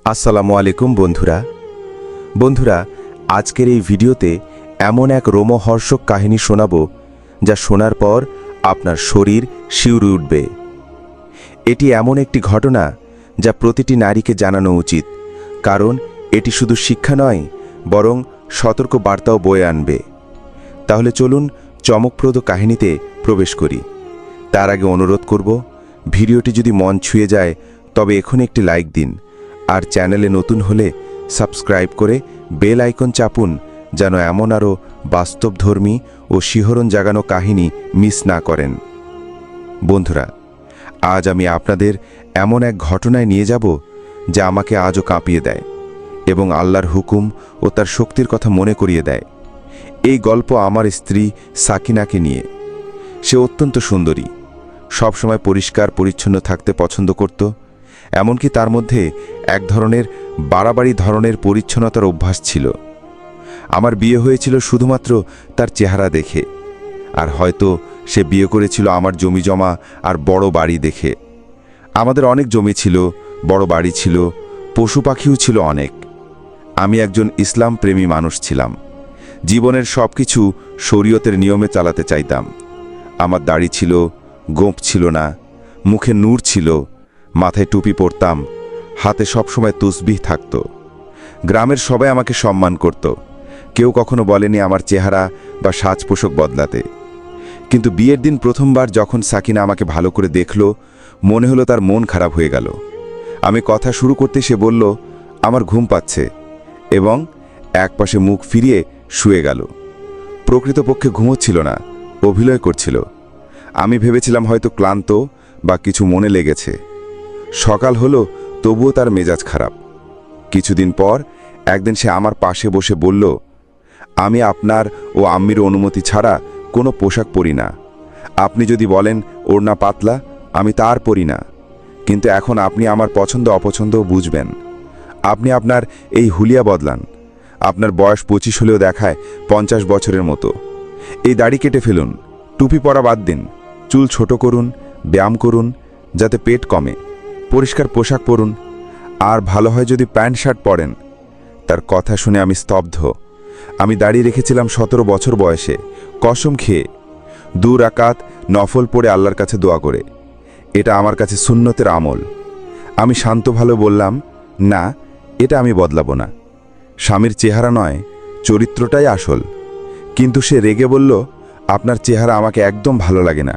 আসসালামু আলাইকুম বন্ধুরা আজকের এই ভিডিওতে এমন এক রোমহর্ষক কাহিনী শোনাব যা শোনার পর আপনার শরীর শিউরে উঠবে। এটি এমন একটি ঘটনা যা প্রতিটি নারীকে জানানো উচিত, কারণ এটি শুধু শিক্ষা নয় বরং সতর্ক বার্তাও বয়ে আনবে। তাহলে চলুন চমকপ্রদ কাহিনীতে প্রবেশ করি। তার আগে অনুরোধ করব, ভিডিওটি যদি মন ছুঁয়ে যায় তবে এখনই একটি লাইক দিন, আর চ্যানেলে নতুন হলে সাবস্ক্রাইব করে বেল আইকন চাপুন, যেন এমন আরও বাস্তবধর্মী ও শিহরণ জাগানো কাহিনী মিস না করেন। বন্ধুরা, আজ আমি আপনাদের এমন এক ঘটনায় নিয়ে যাব যা আমাকে আজও কাঁপিয়ে দেয় এবং আল্লাহর হুকুম ও তার শক্তির কথা মনে করিয়ে দেয়। এই গল্প আমার স্ত্রী সাকিনাকে নিয়ে। সে অত্যন্ত সুন্দরী, সবসময় পরিষ্কার পরিচ্ছন্ন থাকতে পছন্দ করত। এমনকি তার মধ্যে এক ধরনের বাড়াবাড়ি ধরনের পরিচ্ছন্নতার অভ্যাস ছিল। আমার বিয়ে হয়েছিল শুধুমাত্র তার চেহারা দেখে, আর হয়তো সে বিয়ে করেছিল আমার জমি জমা আর বড় বাড়ি দেখে। আমাদের অনেক জমি ছিল, বড় বাড়ি ছিল, পশু পাখিও ছিল অনেক। আমি একজন ইসলাম প্রেমী মানুষ ছিলাম। জীবনের সব কিছু শরীয়তের নিয়মে চালাতে চাইতাম। আমার দাড়ি ছিল, গোঁফ ছিল না, মুখে নূর ছিল, মাথায় টুপি পরতাম, হাতে সবসময় তসবিহ থাকত। গ্রামের সবাই আমাকে সম্মান করত। কেউ কখনো বলেনি আমার চেহারা বা সাজ পোশাক বদলাতে। কিন্তু বিয়ের দিন প্রথমবার যখন সাকিনা আমাকে ভালো করে দেখল, মনে হলো তার মন খারাপ হয়ে গেল। আমি কথা শুরু করতে সে বলল, আমার ঘুম পাচ্ছে, এবং একপাশে মুখ ফিরিয়ে শুয়ে গেল। প্রকৃতপক্ষে ঘুমোচ্ছিল না, অভিনয় করছিল। আমি ভেবেছিলাম হয়তো ক্লান্ত বা কিছু মনে লেগেছে। সকাল হলো, তবুও তার মেজাজ খারাপ। কিছুদিন পর একদিন সে আমার পাশে বসে বলল, আমি আপনার ও আম্মির অনুমতি ছাড়া কোনো পোশাক পরি না। আপনি যদি বলেন ওড়না পাতলা, আমি তার পরি না। কিন্তু এখন আপনি আমার পছন্দ অপছন্দও বুঝবেন। আপনি আপনার এই হুলিয়া বদলান। আপনার বয়স 25 হলেও দেখায় 50 বছরের মতো। এই দাড়ি কেটে ফেলুন, টুপি পরা বাদ দিন, চুল ছোট করুন, ব্যায়াম করুন যাতে পেট কমে, পরিষ্কার পোশাক পরুন, আর ভালো হয় যদি প্যান্ট শার্ট পরেন। তার কথা শুনে আমি স্তব্ধ। আমি দাঁড়িয়ে রেখেছিলাম 17 বছর বয়সে, কসম খেয়ে 2 রাকাত নফল পড়ে আল্লাহর কাছে দোয়া করে। এটা আমার কাছে সুন্নতের আমল। আমি শান্ত ভালো বললাম, না, এটা আমি বদলাবো না। স্বামীর চেহারা নয়, চরিত্রটাই আসল। কিন্তু সে রেগে বলল, আপনার চেহারা আমাকে একদম ভালো লাগে না।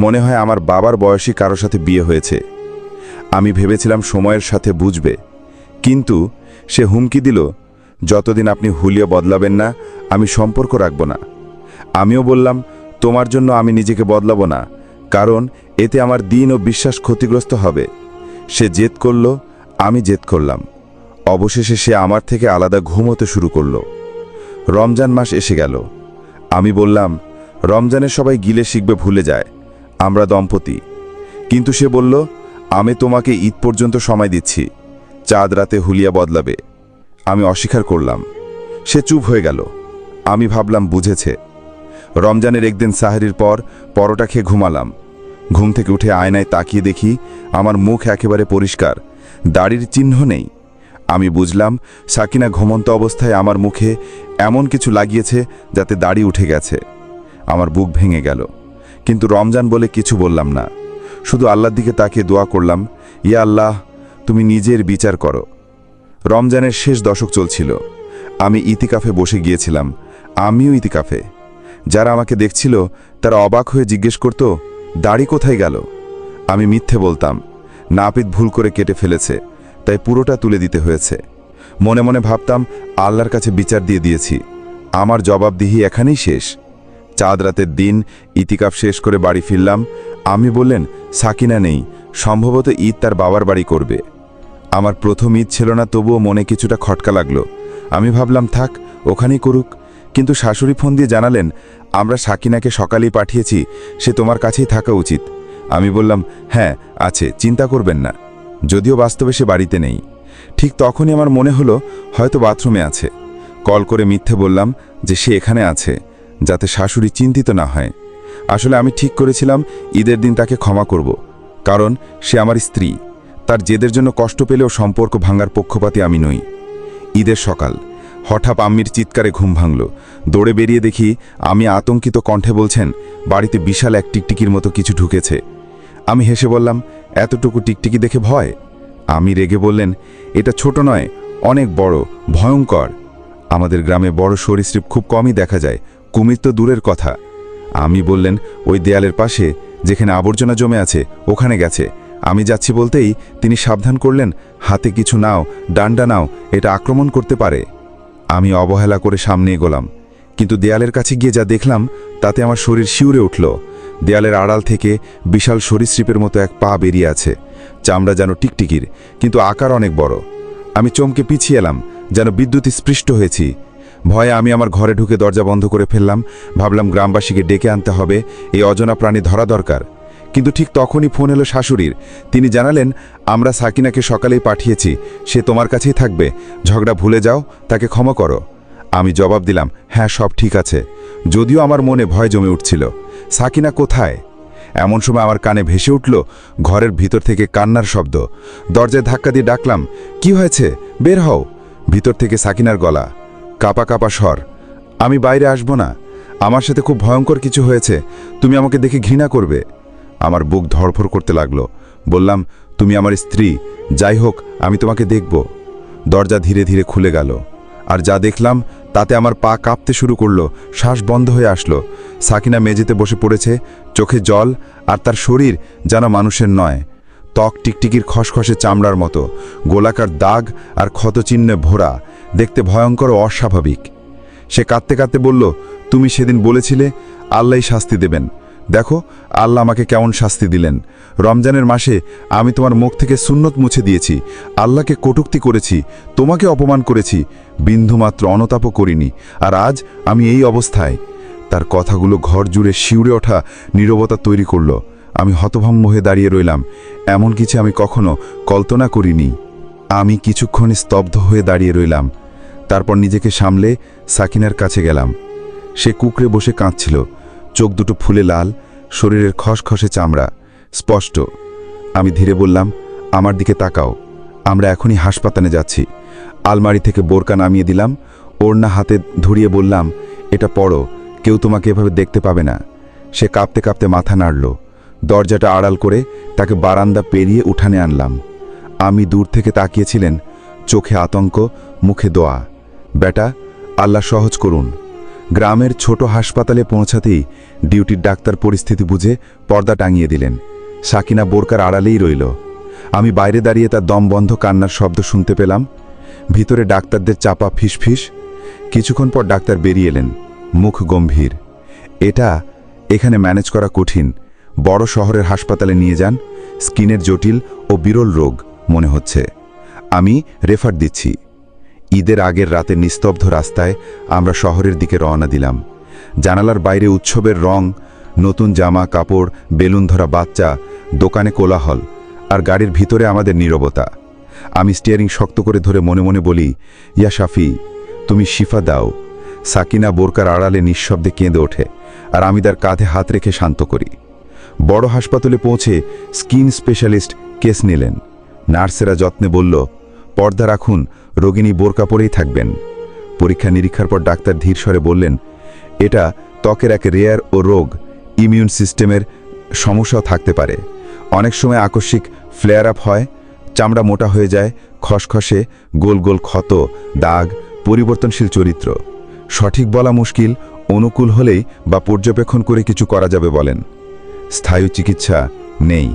মনে হয় আমার বাবার বয়সী কারো সাথে বিয়ে হয়েছে। আমি ভেবেছিলাম সময়ের সাথে বুঝবে, কিন্তু সে হুমকি দিল, যতদিন আপনি হুলিয়া বদলাবেন না আমি সম্পর্ক রাখব না। আমিও বললাম, তোমার জন্য আমি নিজেকে বদলাবো না, কারণ এতে আমার দিন ও বিশ্বাস ক্ষতিগ্রস্ত হবে। সে জেদ করল, আমি জেদ করলাম। অবশেষে সে আমার থেকে আলাদা ঘুমোতে শুরু করল। রমজান মাস এসে গেল। আমি বললাম, রমজানে সবাই গিলে শিখবে ভুলে যায়, আমরা দম্পতি। কিন্তু সে বলল, আমি তোমাকে ঈদ পর্যন্ত সময় দিচ্ছি, চাঁদ রাতে হুলিয়া বদলাবে। আমি অস্বীকার করলাম। সে চুপ হয়ে গেল। আমি ভাবলাম বুঝেছে। রমজানের একদিন সাহরির পর পরোটা খেয়ে ঘুমালাম। ঘুম থেকে উঠে আয়নায় তাকিয়ে দেখি আমার মুখ একেবারে পরিষ্কার, দাড়ির চিহ্ন নেই। আমি বুঝলাম সাকিনা ঘুমন্ত অবস্থায় আমার মুখে এমন কিছু লাগিয়েছে যাতে দাড়ি উঠে গেছে। আমার বুক ভেঙে গেল, কিন্তু রমজান বলে কিছু বললাম না। শুধু আল্লাহর দিকে তাকিয়ে দোয়া করলাম, ইয়া আল্লাহ, তুমি নিজের বিচার করো। রমজানের শেষ দশক চলছিল। আমি ইতিকাফে বসে গিয়েছিলাম, আমিও ইতিকাফে। যারা আমাকে দেখছিল তারা অবাক হয়ে জিজ্ঞেস করত, দাড়ি কোথায় গেল? আমি মিথ্যে বলতাম, নাপিত ভুল করে কেটে ফেলেছে, তাই পুরোটা তুলে দিতে হয়েছে। মনে মনে ভাবতাম, আল্লাহর কাছে বিচার দিয়ে দিয়েছি, আমার জবাবদিহি এখানেই শেষ। চাঁদ রাতের দিন ইতিকাফ শেষ করে বাড়ি ফিরলাম। আমি বললেন, সাকিনা নেই, সম্ভবত ঈদ তার বাবার বাড়ি করবে। আমার প্রথম ঈদ ছিল না, তবুও মনে কিছুটা খটকা লাগলো। আমি ভাবলাম থাক, ওখানেই করুক। কিন্তু শাশুড়ি ফোন দিয়ে জানালেন, আমরা সাকিনাকে সকালেই পাঠিয়েছি, সে তোমার কাছেই থাকা উচিত। আমি বললাম, হ্যাঁ আছে, চিন্তা করবেন না। যদিও বাস্তবে সে বাড়িতে নেই। ঠিক তখনই আমার মনে হলো হয়তো বাথরুমে আছে। কল করে মিথ্যে বললাম যে সে এখানে আছে, যাতে শাশুড়ি চিন্তিত না হয়। আসলে আমি ঠিক করেছিলাম ঈদের দিন তাকে ক্ষমা করব, কারণ সে আমার স্ত্রী। তার জেদের জন্য কষ্ট পেলেও সম্পর্ক ভাঙার পক্ষপাতী আমি নই। ঈদের সকাল, হঠাৎ আম্মির চিৎকারে ঘুম ভাঙল। দৌড়ে বেরিয়ে দেখি আমি আতঙ্কিত কণ্ঠে বলছেন, বাড়িতে বিশাল এক টিকটিকির মতো কিছু ঢুকেছে। আমি হেসে বললাম, এতটুকু টিকটিকি দেখে ভয়? আমি রেগে বললেন, এটা ছোট নয়, অনেক বড়, ভয়ঙ্কর। আমাদের গ্রামে বড় সরীসৃপ খুব কমই দেখা যায়, কুমির তো দূরের কথা। আমি বললেন, ওই দেয়ালের পাশে যেখানে আবর্জনা জমে আছে ওখানে গেছে। আমি যাচ্ছি বলতেই তিনি সাবধান করলেন, হাতে কিছু নাও, ডান্ডা নাও, এটা আক্রমণ করতে পারে। আমি অবহেলা করে সামনে এগোলাম, কিন্তু দেয়ালের কাছে গিয়ে যা দেখলাম তাতে আমার শরীর শিউরে উঠল। দেয়ালের আড়াল থেকে বিশাল সরীসৃপের মতো এক পা বেরিয়ে আছে, চামড়া যেন টিকটিকির, কিন্তু আকার অনেক বড়। আমি চমকে পিছিয়ে এলাম, যেন বিদ্যুৎ স্পৃষ্ট হয়েছি। ভয়ে আমি আমার ঘরে ঢুকে দরজা বন্ধ করে ফেললাম। ভাবলাম গ্রামবাসীকে ডেকে আনতে হবে, এই অজানা প্রাণী ধরা দরকার। কিন্তু ঠিক তখনই ফোন এলো শাশুড়ির। তিনি জানালেন, আমরা সাকিনাকে সকালেই পাঠিয়েছি, সে তোমার কাছেই থাকবে, ঝগড়া ভুলে যাও, তাকে ক্ষমা করো। আমি জবাব দিলাম, হ্যাঁ সব ঠিক আছে, যদিও আমার মনে ভয় জমে উঠছিল। সাকিনা কোথায়? এমন সময় আমার কানে ভেসে উঠল ঘরের ভিতর থেকে কান্নার শব্দ। দরজায় ধাক্কা দিয়ে ডাকলাম, কি হয়েছে, বের হও। ভিতর থেকে সাকিনার গলা, কাপা কাপা স্বর, আমি বাইরে আসব না, আমার সাথে খুব ভয়ঙ্কর কিছু হয়েছে, তুমি আমাকে দেখে ঘৃণা করবে। আমার বুক ধড়ফড় করতে লাগলো। বললাম, তুমি আমার স্ত্রী, যাই হোক আমি তোমাকে দেখব। দরজা ধীরে ধীরে খুলে গেল, আর যা দেখলাম তাতে আমার পা কাঁপতে শুরু করলো, শ্বাস বন্ধ হয়ে আসলো। সাকিনা মেঝেতে বসে পড়েছে, চোখে জল, আর তার শরীর যেন মানুষের নয়, ত্বক টিকটিকির খসখসে চামড়ার মতো, গোলাকার দাগ আর ক্ষতচিহ্নে ভরা, দেখতে ভয়ঙ্কর ও অস্বাভাবিক। সে কাঁদতে কাঁদতে বলল, তুমি সেদিন বলেছিলে আল্লাহই শাস্তি দেবেন, দেখো আল্লাহ আমাকে কেমন শাস্তি দিলেন। রমজানের মাসে আমি তোমার মুখ থেকে সুন্নত মুছে দিয়েছি, আল্লাহকে কটূক্তি করেছি, তোমাকে অপমান করেছি, বিন্দুমাত্র অনুতাপও করিনি, আর আজ আমি এই অবস্থায়। তার কথাগুলো ঘর জুড়ে শিউরে ওঠা নীরবতা তৈরি করল। আমি হতভম্ব হয়ে দাঁড়িয়ে রইলাম, এমন কিছু আমি কখনো কল্পনা করিনি। আমি কিছুক্ষণ স্তব্ধ হয়ে দাঁড়িয়ে রইলাম, তারপর নিজেকে সামলে সাকিনার কাছে গেলাম। সে কুকড়ে বসে কাঁদছিল, চোখ দুটো ফুলে লাল, শরীরের খসখসে চামড়া স্পষ্ট। আমি ধীরে বললাম, আমার দিকে তাকাও, আমরা এখনই হাসপাতালে যাচ্ছি। আলমারি থেকে বোরকা নামিয়ে দিলাম, ওড়না হাতে ধরিয়ে বললাম, এটা পড়ো, কেউ তোমাকে এভাবে দেখতে পাবে না। সে কাঁপতে কাঁপতে মাথা নাড়ল। দরজাটা আড়াল করে তাকে বারান্দা পেরিয়ে উঠানে আনলাম। আমি দূর থেকে তাকিয়েছিলেন, চোখে আতঙ্ক, মুখে দোয়া। বেটা, আল্লাহ সহজ করুন। গ্রামের ছোট হাসপাতালে পৌঁছাতেই ডিউটির ডাক্তার পরিস্থিতি বুঝে পর্দা টাঙিয়ে দিলেন। সাকিনা বোরকার আড়ালেই রইল। আমি বাইরে দাঁড়িয়ে তার দমবন্ধ কান্নার শব্দ শুনতে পেলাম, ভিতরে ডাক্তারদের চাপা ফিসফিস। কিছুক্ষণ পর ডাক্তার বেরিয়ে এলেন, মুখ গম্ভীর। এটা এখানে ম্যানেজ করা কঠিন, বড় শহরের হাসপাতালে নিয়ে যান, স্কিনের জটিল ও বিরল রোগ মনে হচ্ছে, আমি রেফার দিচ্ছি। ঈদের আগের রাতে নিস্তব্ধ রাস্তায় আমরা শহরের দিকে রওনা দিলাম। জানালার বাইরে উৎসবের রং, নতুন জামা কাপড়, বেলুন ধরা বাচ্চা, দোকানে কোলাহল, আর গাড়ির ভিতরে আমাদের নীরবতা। আমি স্টিয়ারিং শক্ত করে ধরে মনে মনে বলি, ইয়া শাফি, তুমি শিফা দাও। সাকিনা বোরকার আড়ালে নিঃশব্দে কেঁদে ওঠে, আর আমি তার কাঁধে হাত রেখে শান্ত করি। বড় হাসপাতালে পৌঁছে স্কিন স্পেশালিস্ট কেস নিলেন। নার্সেরা যত্নে বলল, পর্দা রাখুন, রোগিণী বোরকা পরেই থাকবেন। পরীক্ষা নিরীক্ষার পর ডাক্তার ধীর স্বরে বললেন, এটা ত্বকের এক রেয়ার ও রোগ, ইমিউন সিস্টেমের সমস্যাও থাকতে পারে। অনেক সময় আকস্মিক ফ্লেয়ার আপ হয়, চামড়া মোটা হয়ে যায়, খসখসে, গোল গোল ক্ষত, দাগ, পরিবর্তনশীল চরিত্র। সঠিক বলা মুশকিল, অনুকূল হলেই বা পর্যবেক্ষণ করে কিছু করা যাবে বলেন। স্থায়ী চিকিৎসা নেই।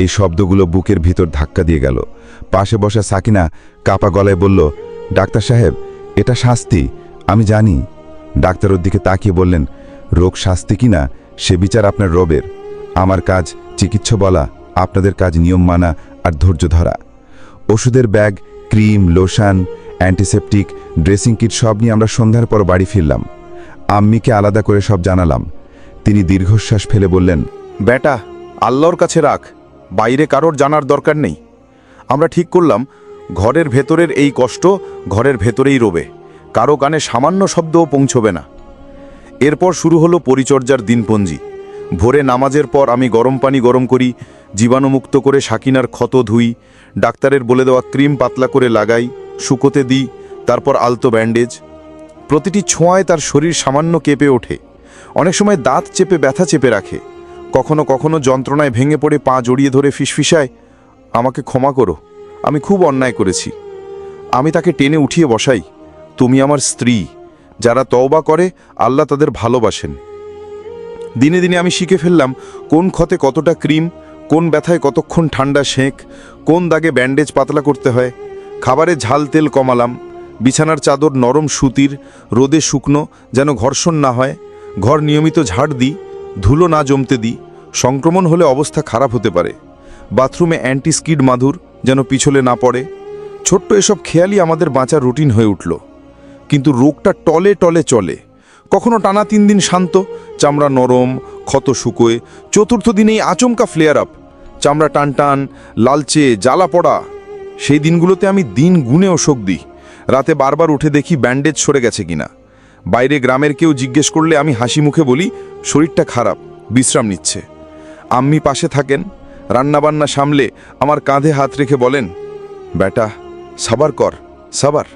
এই শব্দগুলো বুকের ভিতর ধাক্কা দিয়ে গেল। পাশে বসা সাকিনা কাপা গলায় বলল, ডাক্তার সাহেব, এটা শাস্তি, আমি জানি। ডাক্তার ওর দিকে তাকিয়ে বললেন, রোগ শাস্তি কিনা সে বিচার আপনার রবের। আমার কাজ চিকিৎসা বলা, আপনাদের কাজ নিয়ম মানা আর ধৈর্য ধরা। ওষুধের bag, cream, lotion, antiseptic, dressing kit সব নিয়ে আমরা সন্ধ্যার পর বাড়ি ফিরলাম। আম্মিকে আলাদা করে সব জানালাম। তিনি দীর্ঘশ্বাস ফেলে বললেন, বেটা, আল্লাহর কাছে রাখ, বাইরে কারোর জানার দরকার নেই। আমরা ঠিক করলাম ঘরের ভেতরের এই কষ্ট ঘরের ভেতরেই রবে, কারো কানে সামান্য শব্দও পৌঁছবে না। এরপর শুরু হলো পরিচর্যার দিনপঞ্জি। ভোরে নামাজের পর আমি গরম পানি গরম করি, জীবাণুমুক্ত করে সাকিনার ক্ষত ধুই, ডাক্তারের বলে দেওয়া ক্রিম পাতলা করে লাগাই, শুকোতে দিই, তারপর আলতো ব্যান্ডেজ। প্রতিটি ছোঁয়ায় তার শরীর সামান্য কেঁপে ওঠে। অনেক সময় দাঁত চেপে ব্যথা চেপে রাখে, কখনো কখনো যন্ত্রণায় ভেঙে পড়ে পা জড়িয়ে ধরে ফিসফিসায়, আমাকে ক্ষমা করো, আমি খুব অন্যায় করেছি। আমি তাকে টেনে উঠিয়ে বসাই, তুমি আমার স্ত্রী, যারা তওবা করে আল্লাহ তাদের ভালোবাসেন। দিনে দিনে আমি শিখে ফেললাম কোন ক্ষতে কতটা ক্রিম, কোন ব্যথায় কতক্ষণ ঠান্ডা সেঁক, কোন দাগে ব্যান্ডেজ পাতলা করতে হয়। খাবারে ঝাল তেল কমালাম, বিছানার চাদর নরম সুতির, রোদে শুকনো যেন ঘর্ষণ না হয়। ঘর নিয়মিত ঝাড় দিই, ধুলো না জমতে দিই, সংক্রমণ হলে অবস্থা খারাপ হতে পারে। বাথরুমে অ্যান্টিস্কিড মাদুর যেন পিছলে না পড়ে। ছোট্ট এসব খেয়ালই আমাদের বাঁচার রুটিন হয়ে উঠল। কিন্তু রোগটা টলে টলে চলে। কখনো টানা 3 দিন শান্ত, চামড়া নরম, ক্ষত শুকোয়। চতুর্থ দিনেই আচমকা ফ্লেয়ার আপ, চামড়া টানটান, লালচে, জ্বালা পড়া। সেই দিনগুলোতে আমি দিন গুণে ওষুধ দিই। রাতে বারবার উঠে দেখি ব্যান্ডেজ সরে গেছে কিনা। বাইরে গ্রামের কেউ জিজ্ঞেস করলে আমি হাসি মুখে বলি শরীরটা খারাপ, বিশ্রাম নিচ্ছে। আম্মি পাশে থাকেন, রান্নাবান্না সামলে আমার কাঁধে হাত রেখে বলেন, বেটা সাবার কর, সাবার।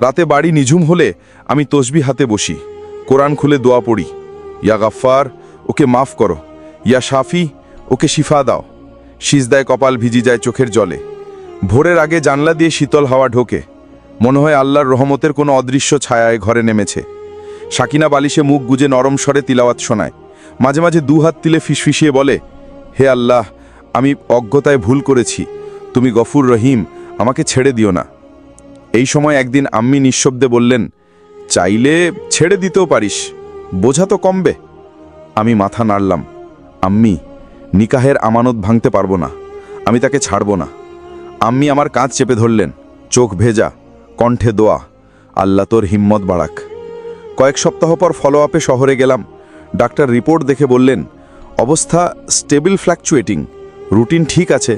রাতে বাড়ি নিঝুম হলে আমি তসবি হাতে বসি, কোরআন খুলে দোয়া পড়ি, ইয়া গাফফার ওকে মাফ করো, ইয়া শাফি ওকে শিফা দাও। সিজদায় কপাল ভিজি যায় চোখের জলে। ভোরের আগে জানলা দিয়ে শীতল হাওয়া ঢোকে, মনে হয় আল্লাহর রহমতের কোনো অদৃশ্য ছায়ায় ঘরে নেমেছে। সাকিনা বালিশে মুখ গুজে নরম স্বরে তিলাওয়াত শোনায়, মাঝে মাঝে 2 হাত তিলে ফিসফিসিয়ে বলে, হে আল্লাহ, আমি অজ্ঞতায় ভুল করেছি, তুমি গফুর রহিম, আমাকে ছেড়ে দিও না। এই সময় একদিন আম্মি নিঃশব্দে বললেন, চাইলে ছেড়ে দিতেও পারিস, বোঝা তো কমবে। আমি মাথা নাড়লাম, আম্মি, নিকাহের আমানত ভাঙতে পারবো না, আমি তাকে ছাড়ব না। আম্মি আমার কাঁধ চেপে ধরলেন, চোখ ভেজা, কণ্ঠে দোয়া, আল্লাহ তোর হিম্মত বাড়াক। কয়েক সপ্তাহ পর ফলো আপে শহরে গেলাম। ডাক্তার রিপোর্ট দেখে বললেন, অবস্থা স্টেবল ফ্ল্যাকচুয়েটিং, রুটিন ঠিক আছে,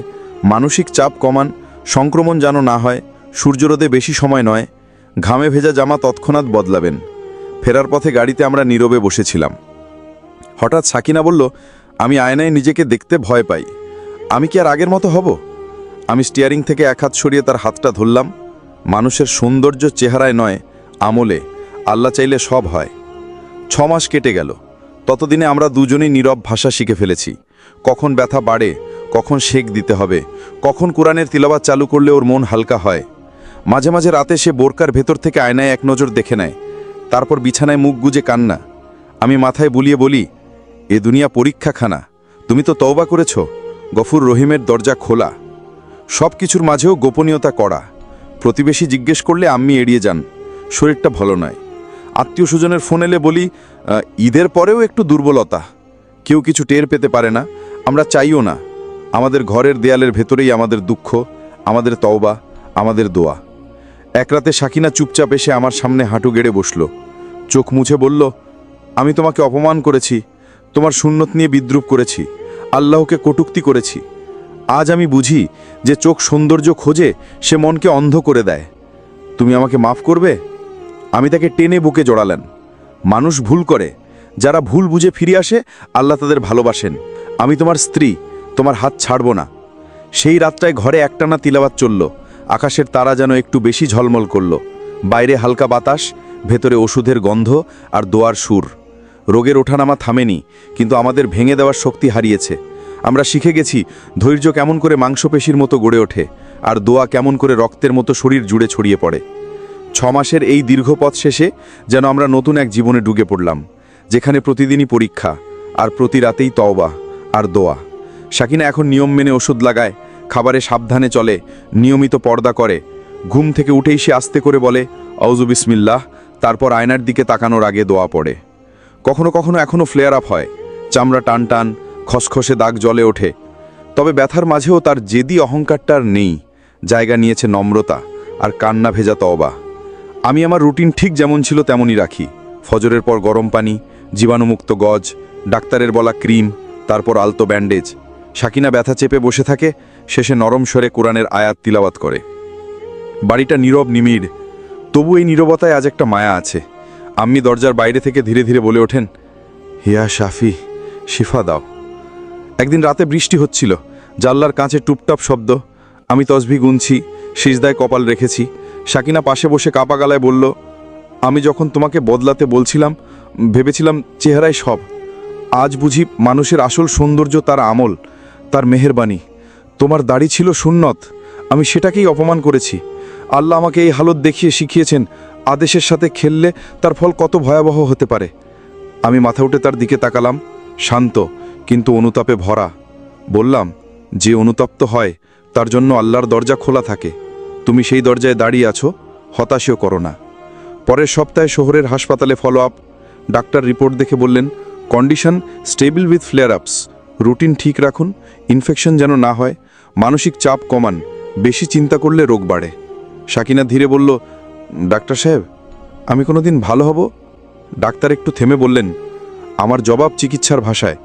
মানসিক চাপ কমান, সংক্রমণ যেন না হয়, সূর্যরোদে বেশি সময় নয়, ঘামে ভেজা জামা তৎক্ষণাৎ বদলাবেন। ফেরার পথে গাড়িতে আমরা নীরবে বসেছিলাম। হঠাৎ সাকিনা বলল, আমি আয়নায় নিজেকে দেখতে ভয় পাই, আমি কি আর আগের মতো হব? আমি স্টিয়ারিং থেকে এক হাত সরিয়ে তার হাতটা ধরলাম। মানুষের সৌন্দর্য চেহারায় নয়, আমলে, আল্লাহ চাইলে সব হয়। 6 মাস কেটে গেল। ততদিনে আমরা দুজনেই নীরব ভাষা শিখে ফেলেছি। কখন ব্যথা বাড়ে, কখন শেক দিতে হবে, কখন কোরআনের তিলাওয়াত চালু করলে ওর মন হালকা হয়। মাঝে মাঝে রাতে সে বোরকার ভেতর থেকে আয়নায় এক নজর দেখে নেয়, তারপর বিছানায় মুখ গুজে কান্না। আমি মাথায় বুলিয়ে বলি, এ দুনিয়া পরীক্ষাখানা, তুমি তো তওবা করেছ, গফুর রহিমের দরজা খোলা। সব কিছুর মাঝেও গোপনীয়তা করা। প্রতিবেশী জিজ্ঞেস করলে আম্মি এড়িয়ে যান, শরীরটা ভালো নয়। আত্মীয় স্বজনের ফোন এলে বলি, ঈদের পরেও একটু দুর্বলতা। কেউ কিছু টের পেতে পারে না, আমরা চাইও না। আমাদের ঘরের দেয়ালের ভেতরেই আমাদের দুঃখ, আমাদের তওবা, আমাদের দোয়া। এক রাতে সাকিনা চুপচাপ এসে আমার সামনে হাঁটু গেড়ে বসল, চোখ মুছে বলল, আমি তোমাকে অপমান করেছি, তোমার সুন্নত নিয়ে বিদ্রূপ করেছি, আল্লাহকে কটূক্তি করেছি। আজ আমি বুঝি যে চোখ সৌন্দর্য খোঁজে, সে মনকে অন্ধ করে দেয়। তুমি আমাকে মাফ করবে? আমি তাকে টেনে বুকে জড়ালেন। মানুষ ভুল করে, যারা ভুল বুঝে ফিরে আসে আল্লাহ তাদের ভালোবাসেন। আমি তোমার স্ত্রী, তোমার হাত ছাড়ব না। সেই রাতটায় ঘরে একটানা তিলাওয়াত চলল। আকাশের তারা যেন একটু বেশি ঝলমল করল। বাইরে হালকা বাতাস, ভেতরে ওষুধের গন্ধ আর দোয়ার সুর। রোগের ওঠানামা থামেনি, কিন্তু আমাদের ভেঙে দেওয়ার শক্তি হারিয়েছে। আমরা শিখে গেছি ধৈর্য কেমন করে মাংসপেশির মতো গড়ে ওঠে, আর দোয়া কেমন করে রক্তের মতো শরীর জুড়ে ছড়িয়ে পড়ে। 6 মাসের এই দীর্ঘ পথ শেষে যেন আমরা নতুন এক জীবনে ডুবে পড়লাম, যেখানে প্রতিদিনই পরীক্ষা, আর প্রতি রাতেই তওবা আর দোয়া। সাকিনা এখন নিয়ম মেনে ওষুধ লাগায়, খাবারে সাবধানে চলে, নিয়মিত পর্দা করে। ঘুম থেকে উঠেই সে আস্তে করে বলে, আউযু বিসমিল্লাহ, তারপর আয়নার দিকে তাকানোর আগে দোয়া পড়ে। কখনো কখনো এখনও ফ্লেয়ার আপ হয়, চামড়া টান টান, খসখসে দাগ জ্বলে ওঠে। তবে ব্যথার মাঝেও তার জেদি অহংকারটা আর নেই, জায়গা নিয়েছে নম্রতা আর কান্না ভেজা তওবা। আমি আমার রুটিন ঠিক যেমন ছিল তেমনই রাখি। ফজরের পর গরম পানি, জীবাণুমুক্ত গজ, ডাক্তারের বলা ক্রিম, তারপর আলতো ব্যান্ডেজ। সাকিনা ব্যথা চেপে বসে থাকে, শেষে নরম স্বরে কোরআনের আয়াত তিলাওয়াত করে। বাড়িটা নীরব নিমিড়, তবু এই নীরবতায় আজ একটা মায়া আছে। আম্মি দরজার বাইরে থেকে ধীরে ধীরে বলে ওঠেন, হিয়া শাফি, শিফা দাও। একদিন রাতে বৃষ্টি হচ্ছিল, জানলার কাঁচে টুপটাপ শব্দ। আমি তসবিহ গুনছি, সিজদায় কপাল রেখেছি। সাকিনা পাশে বসে কাপা গলায় বলল, আমি যখন তোমাকে বদলাতে বলছিলাম, ভেবেছিলাম চেহারায় সব। আজ বুঝি মানুষের আসল সৌন্দর্য তার আমল, তার মেহেরবানি। তোমার দাড়ি ছিল সুন্নত, আমি সেটাকেই অপমান করেছি। আল্লাহ আমাকে এই হালত দেখিয়ে শিখিয়েছেন আদেশের সাথে খেললে তার ফল কত ভয়াবহ হতে পারে। আমি মাথা উঠে তার দিকে তাকালাম, শান্ত কিন্তু অনুতাপে ভরা। বললাম, যে অনুতপ্ত হয় তার জন্য আল্লাহর দরজা খোলা থাকে। তুমি সেই দরজায় দাঁড়িয়ে আছো, হতাশও করো না। পরের সপ্তাহে শহরের হাসপাতালে ফলো আপ। ডাক্তার রিপোর্ট দেখে বললেন, কন্ডিশন স্টেবল উইথ ফ্লেয়ার আপস। রুটিন ঠিক রাখুন, ইনফেকশন যেন না হয়, মানসিক চাপ কমান, বেশি চিন্তা করলে রোগ বাড়ে। সাকিনা ধীরে বলল, ডাক্তার সাহেব, আমি কোনোদিন ভালো হব? ডাক্তার একটু থেমে বললেন, আমার জবাব চিকিৎসার ভাষায়।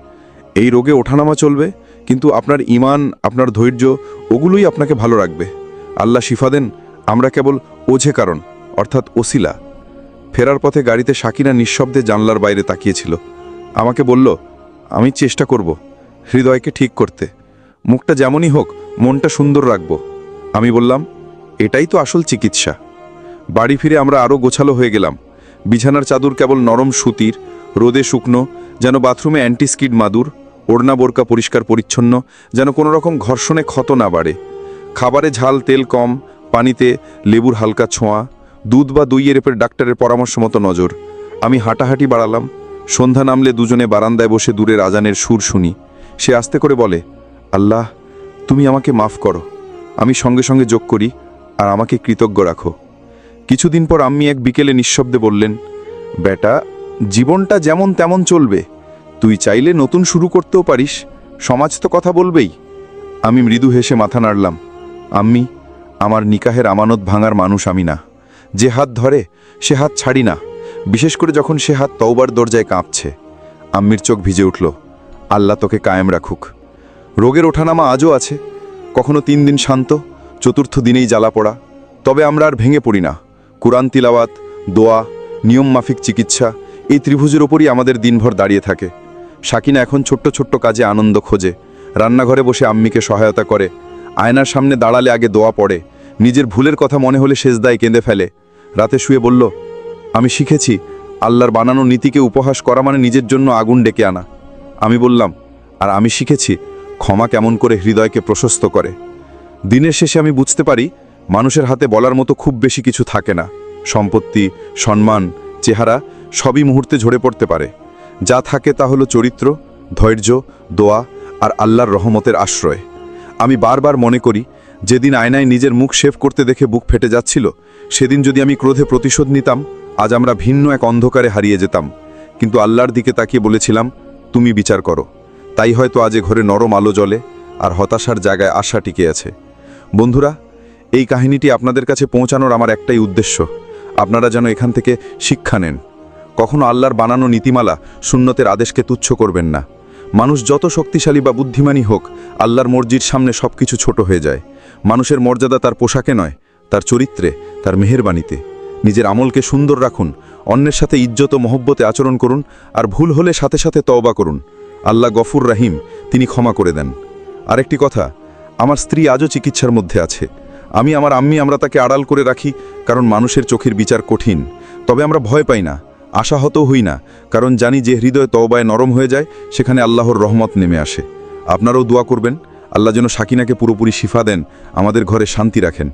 এই রোগে ওঠানামা চলবে, কিন্তু আপনার ঈমান, আপনার ধৈর্য, ওগুলোই আপনাকে ভালো রাখবে। আল্লাহ শিফা দেন, আমরা কেবল ওঝে কারণ, অর্থাৎ ওসিলা। ফেরার পথে গাড়িতে সাকিনা নিঃশব্দে জানলার বাইরে তাকিয়েছিল। আমাকে বলল, আমি চেষ্টা করব হৃদয়কে ঠিক করতে। মুখটা যেমনই হোক, মনটা সুন্দর রাখব। আমি বললাম, এটাই তো আসল চিকিৎসা। বাড়ি ফিরে আমরা আরও গোছালো হয়ে গেলাম। বিছানার চাদর কেবল নরম সুতির, রোদে শুকনো, যেন বাথরুমে অ্যান্টিস্কিড মাদুর। ওড়না বোরকা পরিষ্কার পরিচ্ছন্ন, যেন কোনো রকম ঘর্ষণে ক্ষত না বাড়ে। খাবারে ঝাল তেল কম, পানিতে লেবুর হালকা ছোঁয়া, দুধ বা দইয়ের এপের ডাক্তারের পরামর্শ মতো নজর। আমি হাঁটাহাঁটি বাড়ালাম। সন্ধ্যা নামলে দুজনে বারান্দায় বসে দূরের আজানের সুর শুনি। সে আস্তে করে বলে, আল্লাহ, তুমি আমাকে মাফ করো। আমি সঙ্গে সঙ্গে যোগ করি, আর আমাকে কৃতজ্ঞ রাখো। কিছুদিন পর আম্মি এক বিকেলে নিঃশব্দে বললেন, বেটা, জীবনটা যেমন তেমন চলবে। তুই চাইলে নতুন শুরু করতেও পারিস, সমাজ তো কথা বলবেই। আমি মৃদু হেসে মাথা নাড়লাম। আম্মি, আমার নিকাহের আমানত ভাঙার মানুষ আমি না। যে হাত ধরে সে হাত ছাড়ি না, বিশেষ করে যখন সে হাত তওবার দরজায় কাঁপছে। আম্মির চোখ ভিজে উঠল। আল্লাহ তোকে কায়েম রাখুক। রোগের ওঠানামা আজও আছে, কখনো 3 দিন শান্ত, চতুর্থ দিনেই জ্বালা পড়া। তবে আমরা আর ভেঙে পড়ি না। কুরআন তিলাওয়াত, দোয়া, নিয়ম মাফিক চিকিৎসা, এই ত্রিভুজের ওপরই আমাদের দিনভর দাঁড়িয়ে থাকে। সাকিনা এখন ছোট্ট ছোট্ট কাজে আনন্দ খোঁজে। রান্নাঘরে বসে আম্মিকে সহায়তা করে, আয়নার সামনে দাঁড়ালে আগে দোয়া পড়ে, নিজের ভুলের কথা মনে হলে সেজদায় কেঁদে ফেলে। রাতে শুয়ে বলল, আমি শিখেছি আল্লাহর বানানো নীতিকে উপহাস করা মানে নিজের জন্য আগুন ডেকে আনা। আমি বললাম, আর আমি শিখেছি ক্ষমা কেমন করে হৃদয়কে প্রশস্ত করে। দিনের শেষে আমি বুঝতে পারি, মানুষের হাতে বলার মতো খুব বেশি কিছু থাকে না। সম্পত্তি, সম্মান, চেহারা সবই মুহূর্তে ঝরে পড়তে পারে। যা থাকে তা হলো চরিত্র, ধৈর্য, দোয়া আর আল্লাহর রহমতের আশ্রয়। আমি বারবার মনে করি, যেদিন আয়নায় নিজের মুখ শেভ করতে দেখে বুক ফেটে যাচ্ছিল, সেদিন যদি আমি ক্রোধে প্রতিশোধ নিতাম, আজ আমরা ভিন্ন এক অন্ধকারে হারিয়ে যেতাম। কিন্তু আল্লাহর দিকে তাকিয়ে বলেছিলাম, তুমি বিচার করো। তাই হয়তো আজ ঘরে নরম আলো জ্বলে, আর হতাশার জায়গায় আশা টিকে আছে। বন্ধুরা, এই কাহিনীটি আপনাদের কাছে পৌঁছানোর আমার একটাই উদ্দেশ্য, আপনারা যেন এখান থেকে শিক্ষা নেন। কখনো আল্লাহর বানানো নীতিমালা, সুন্নতের আদেশকে তুচ্ছ করবেন না। মানুষ যত শক্তিশালী বা বুদ্ধিমানী হোক, আল্লাহর মর্জির সামনে সব কিছু ছোট হয়ে যায়। মানুষের মর্যাদা তার পোশাকে নয়, তার চরিত্রে, তার মেহেরবানিতে। নিজের আমলকে সুন্দর রাখুন, অন্যের সাথে ইজ্জত ও মহব্বতে আচরণ করুন, আর ভুল হলে সাথে সাথে তওবা করুন। আল্লাহ গফুর রাহিম, তিনি ক্ষমা করে দেন। আরেকটি কথা, আমার স্ত্রী আজও চিকিৎসার মধ্যে আছে। আমার আম্মি, আমরা তাকে আড়াল করে রাখি, কারণ মানুষের চোখের বিচার কঠিন। তবে আমরা ভয় পাই না, আশাহত হই না, কারণ জানি যে হৃদয় তওবায় নরম হয়ে যায়, সেখানে আল্লাহর রহমত নেমে আসে। আপনারাও দোয়া করবেন, আল্লাহ যেন সাকিনাকে পুরোপুরি শিফা দেন, আমাদের ঘরে শান্তি রাখেন।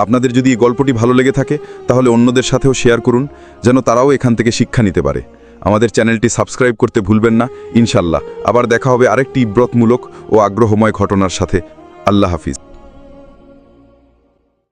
আপনাদের যদি এই গল্পটি ভালো লেগে থাকে, তাহলে অন্যদের সাথেও শেয়ার করুন, যেন তারাও এখান থেকে শিক্ষা নিতে পারে। আমাদের চ্যানেলটি সাবস্ক্রাইব করতে ভুলবেন না। ইনশাল্লাহ আবার দেখা হবে আরেকটি ইব্রতমূলক ও আগ্রহময় ঘটনার সাথে। আল্লাহ হাফিজ।